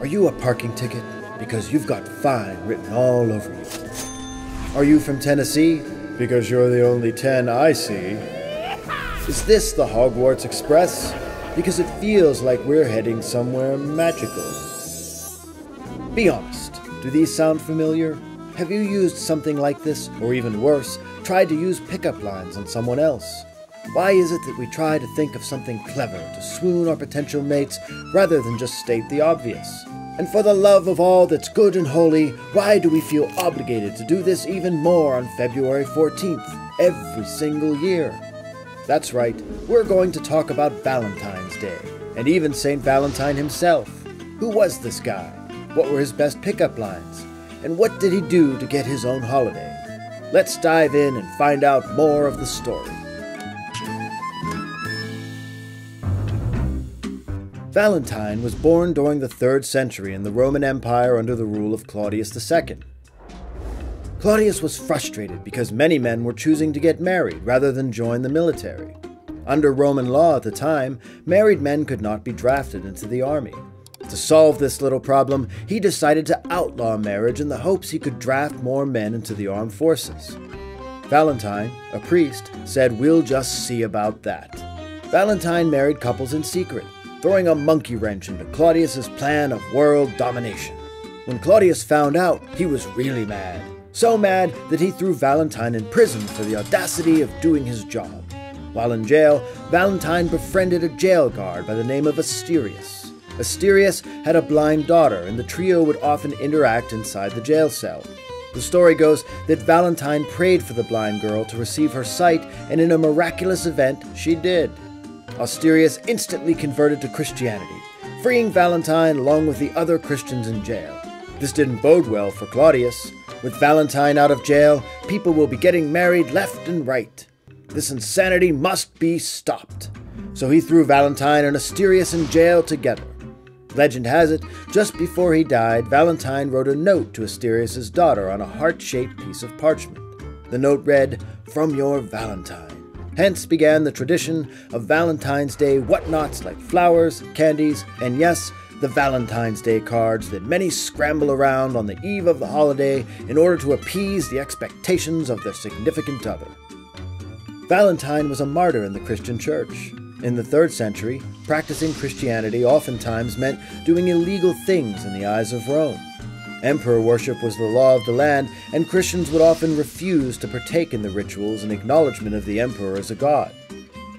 Are you a parking ticket? Because you've got fine written all over you. Are you from Tennessee? Because you're the only 10 I see. Is this the Hogwarts Express? Because it feels like we're heading somewhere magical. Be honest, do these sound familiar? Have you used something like this, or even worse, tried to use pickup lines on someone else? Why is it that we try to think of something clever to swoon our potential mates rather than just state the obvious? And for the love of all that's good and holy, why do we feel obligated to do this even more on February 14th, every single year? That's right, we're going to talk about Valentine's Day, and even Saint Valentine himself. Who was this guy? What were his best pickup lines? And what did he do to get his own holiday? Let's dive in and find out more of the story. Valentine was born during the 3rd century in the Roman Empire under the rule of Claudius II. Claudius was frustrated because many men were choosing to get married rather than join the military. Under Roman law at the time, married men could not be drafted into the army. To solve this little problem, he decided to outlaw marriage in the hopes he could draft more men into the armed forces. Valentine, a priest, said, "We'll just see about that." Valentine married couples in secret, throwing a monkey wrench into Claudius's plan of world domination. When Claudius found out, he was really mad. So mad that he threw Valentine in prison for the audacity of doing his job. While in jail, Valentine befriended a jail guard by the name of Asterius. Asterius had a blind daughter, and the trio would often interact inside the jail cell. The story goes that Valentine prayed for the blind girl to receive her sight, and in a miraculous event, she did. Asterius instantly converted to Christianity, freeing Valentine along with the other Christians in jail. This didn't bode well for Claudius. With Valentine out of jail, people will be getting married left and right. This insanity must be stopped. So he threw Valentine and Asterius in jail together. Legend has it, just before he died, Valentine wrote a note to Asterius' daughter on a heart-shaped piece of parchment. The note read, "From your Valentine." Hence began the tradition of Valentine's Day whatnots like flowers, candies, and yes, the Valentine's Day cards that many scramble around on the eve of the holiday in order to appease the expectations of their significant other. Valentine was a martyr in the Christian Church. In the 3rd century, practicing Christianity oftentimes meant doing illegal things in the eyes of Rome. Emperor worship was the law of the land, and Christians would often refuse to partake in the rituals in acknowledgement of the emperor as a god.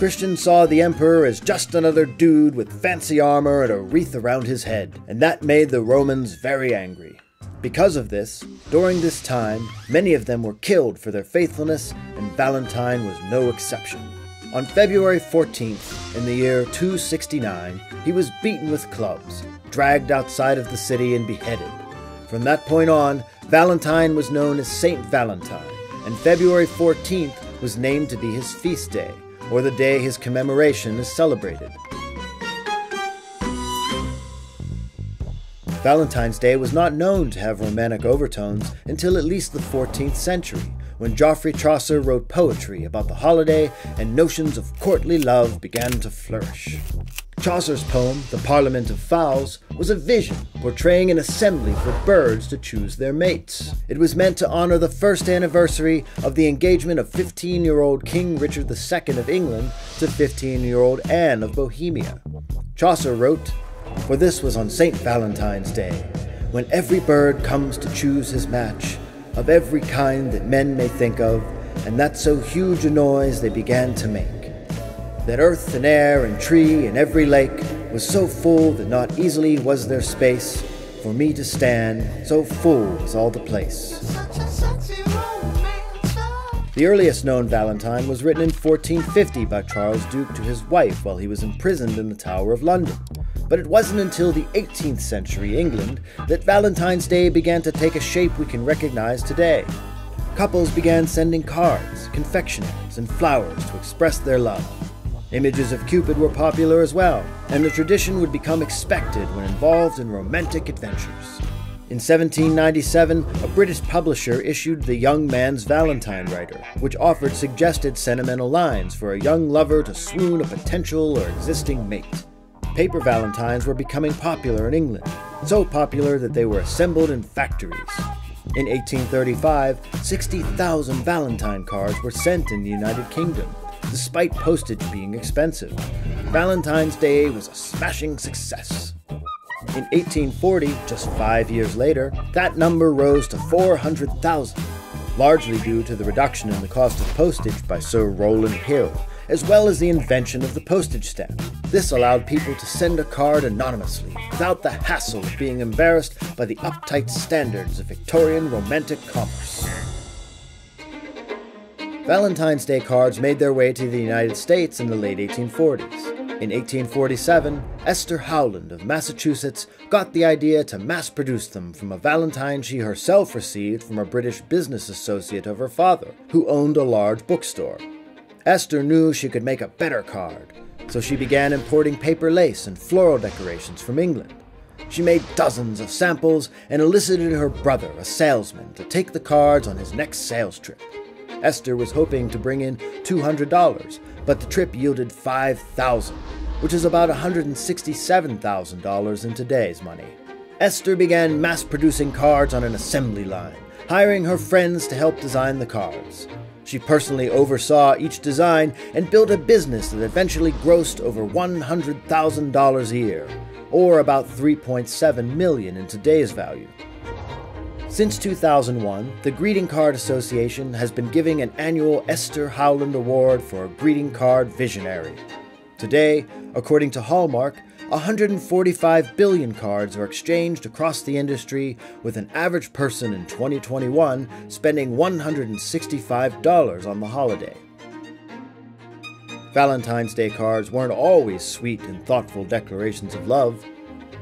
Christians saw the emperor as just another dude with fancy armor and a wreath around his head, and that made the Romans very angry. Because of this, during this time, many of them were killed for their faithfulness, and Valentine was no exception. On February 14th, in the year 269, he was beaten with clubs, dragged outside of the city, and beheaded. From that point on, Valentine was known as Saint Valentine, and February 14th was named to be his feast day, or the day his commemoration is celebrated. Valentine's Day was not known to have romantic overtones until at least the 14th century, when Geoffrey Chaucer wrote poetry about the holiday and notions of courtly love began to flourish. Chaucer's poem, The Parliament of Fowls, was a vision portraying an assembly for birds to choose their mates. It was meant to honor the first anniversary of the engagement of 15-year-old King Richard II of England to 15-year-old Anne of Bohemia. Chaucer wrote, "For this was on Saint Valentine's Day, when every bird comes to choose his match, of every kind that men may think of, and that so huge a noise they began to make. That earth and air and tree and every lake was so full that not easily was there space for me to stand, so full was all the place." The earliest known Valentine was written in 1450 by Charles Duke to his wife while he was imprisoned in the Tower of London. But it wasn't until the 18th century England that Valentine's Day began to take a shape we can recognize today. Couples began sending cards, confectionaries, and flowers to express their love. Images of Cupid were popular as well, and the tradition would become expected when involved in romantic adventures. In 1797, a British publisher issued The Young Man's Valentine Writer, which offered suggested sentimental lines for a young lover to swoon a potential or existing mate. Paper valentines were becoming popular in England, so popular that they were assembled in factories. In 1835, 60,000 Valentine cards were sent in the United Kingdom, despite postage being expensive. Valentine's Day was a smashing success. In 1840, just 5 years later, that number rose to 400,000, largely due to the reduction in the cost of postage by Sir Rowland Hill, as well as the invention of the postage stamp. This allowed people to send a card anonymously, without the hassle of being embarrassed by the uptight standards of Victorian Romantic commerce. Valentine's Day cards made their way to the United States in the late 1840s. In 1847, Esther Howland of Massachusetts got the idea to mass-produce them from a valentine she herself received from a British business associate of her father, who owned a large bookstore. Esther knew she could make a better card, so she began importing paper lace and floral decorations from England. She made dozens of samples and elicited her brother, a salesman, to take the cards on his next sales trip. Esther was hoping to bring in $200, but the trip yielded $5,000, which is about $167,000 in today's money. Esther began mass-producing cards on an assembly line, hiring her friends to help design the cards. She personally oversaw each design and built a business that eventually grossed over $100,000 a year, or about $3.7 million in today's value. Since 2001, the Greeting Card Association has been giving an annual Esther Howland Award for a greeting card visionary. Today, according to Hallmark, 145 billion cards are exchanged across the industry, with an average person in 2021 spending $165 on the holiday. Valentine's Day cards weren't always sweet and thoughtful declarations of love.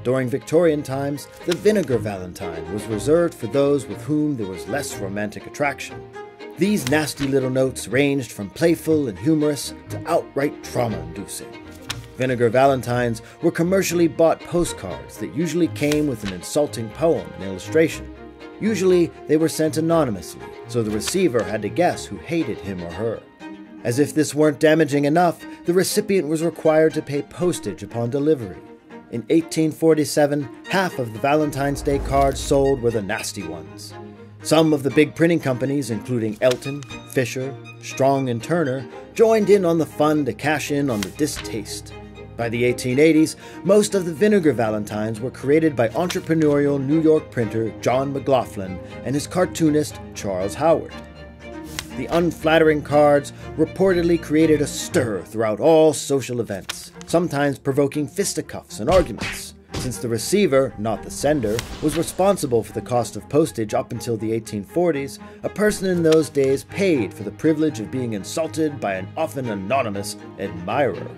During Victorian times, the vinegar valentine was reserved for those with whom there was less romantic attraction. These nasty little notes ranged from playful and humorous to outright trauma-inducing. Vinegar valentines were commercially bought postcards that usually came with an insulting poem and illustration. Usually, they were sent anonymously, so the receiver had to guess who hated him or her. As if this weren't damaging enough, the recipient was required to pay postage upon delivery. In 1847, half of the Valentine's Day cards sold were the nasty ones. Some of the big printing companies, including Elton, Fisher, Strong and Turner, joined in on the fun to cash in on the distaste. By the 1880s, most of the vinegar valentines were created by entrepreneurial New York printer John McLaughlin and his cartoonist Charles Howard. The unflattering cards reportedly created a stir throughout all social events, sometimes provoking fisticuffs and arguments. Since the receiver, not the sender, was responsible for the cost of postage up until the 1840s, a person in those days paid for the privilege of being insulted by an often anonymous admirer.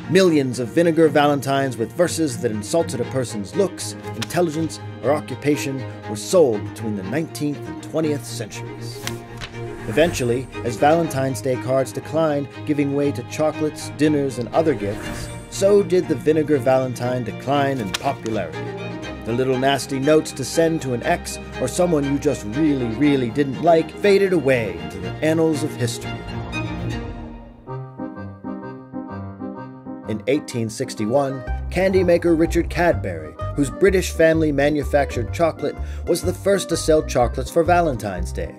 Millions of vinegar valentines with verses that insulted a person's looks, intelligence, or occupation were sold between the 19th and 20th centuries. Eventually, as Valentine's Day cards declined, giving way to chocolates, dinners, and other gifts, so did the vinegar valentine decline in popularity. The little nasty notes to send to an ex or someone you just really didn't like faded away into the annals of history. In 1861, candy maker Richard Cadbury, whose British family manufactured chocolate, was the first to sell chocolates for Valentine's Day.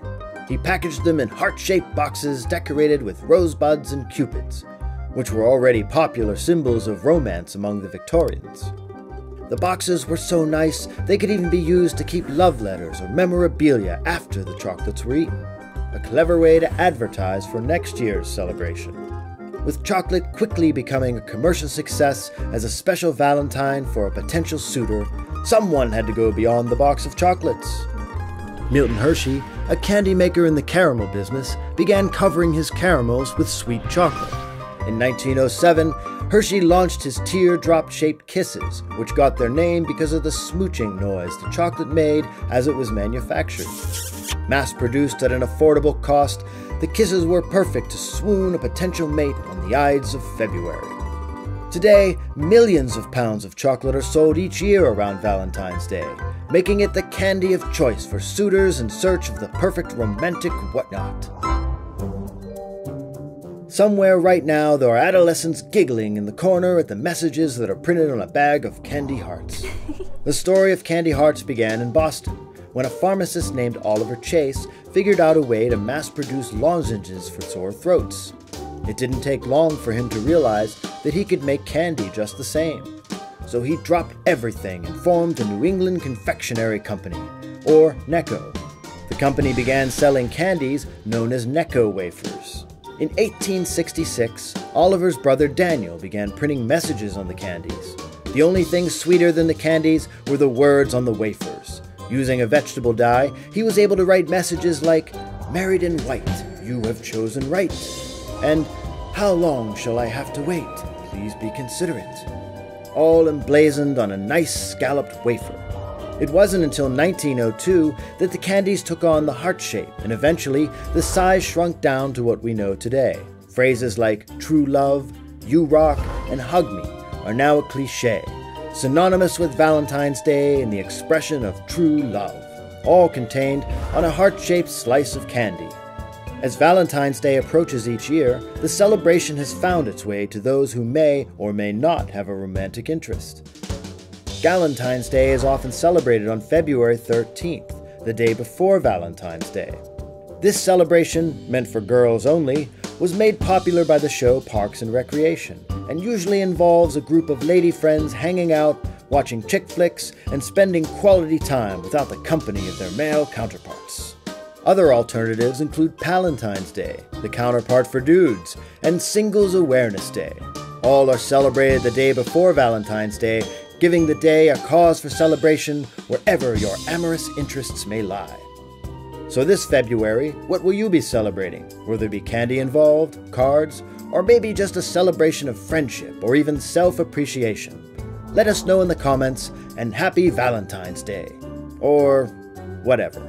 He packaged them in heart-shaped boxes decorated with rosebuds and cupids, which were already popular symbols of romance among the Victorians. The boxes were so nice they could even be used to keep love letters or memorabilia after the chocolates were eaten, a clever way to advertise for next year's celebration. With chocolate quickly becoming a commercial success as a special valentine for a potential suitor, someone had to go beyond the box of chocolates. Milton Hershey, a candy maker in the caramel business, began covering his caramels with sweet chocolate. In 1907, Hershey launched his teardrop-shaped kisses, which got their name because of the smooching noise the chocolate made as it was manufactured. Mass-produced at an affordable cost, the kisses were perfect to swoon a potential mate on the Ides of February. Today, millions of pounds of chocolate are sold each year around Valentine's Day, making it the candy of choice for suitors in search of the perfect romantic whatnot. Somewhere right now, there are adolescents giggling in the corner at the messages that are printed on a bag of candy hearts. The story of candy hearts began in Boston, when a pharmacist named Oliver Chase figured out a way to mass-produce lozenges for sore throats. It didn't take long for him to realize that he could make candy just the same. So he dropped everything and formed the New England Confectionery Company, or Necco. The company began selling candies known as Necco wafers. In 1866, Oliver's brother Daniel began printing messages on the candies. The only thing sweeter than the candies were the words on the wafers. Using a vegetable dye, he was able to write messages like, "Married in white, you have chosen right," and "How long shall I have to wait? Please be considerate," all emblazoned on a nice scalloped wafer. It wasn't until 1902 that the candies took on the heart shape, and eventually the size shrunk down to what we know today. Phrases like "true love," "you rock," and "hug me" are now a cliché, synonymous with Valentine's Day and the expression of true love, all contained on a heart-shaped slice of candy. As Valentine's Day approaches each year, the celebration has found its way to those who may or may not have a romantic interest. Galentine's Day is often celebrated on February 13th, the day before Valentine's Day. This celebration, meant for girls only, was made popular by the show Parks and Recreation, and usually involves a group of lady friends hanging out, watching chick flicks, and spending quality time without the company of their male counterparts. Other alternatives include Palentine's Day, the counterpart for dudes, and Singles Awareness Day. All are celebrated the day before Valentine's Day, giving the day a cause for celebration wherever your amorous interests may lie. So this February, what will you be celebrating? Will there be candy involved, cards, or maybe just a celebration of friendship or even self-appreciation? Let us know in the comments, and happy Valentine's Day. Or whatever.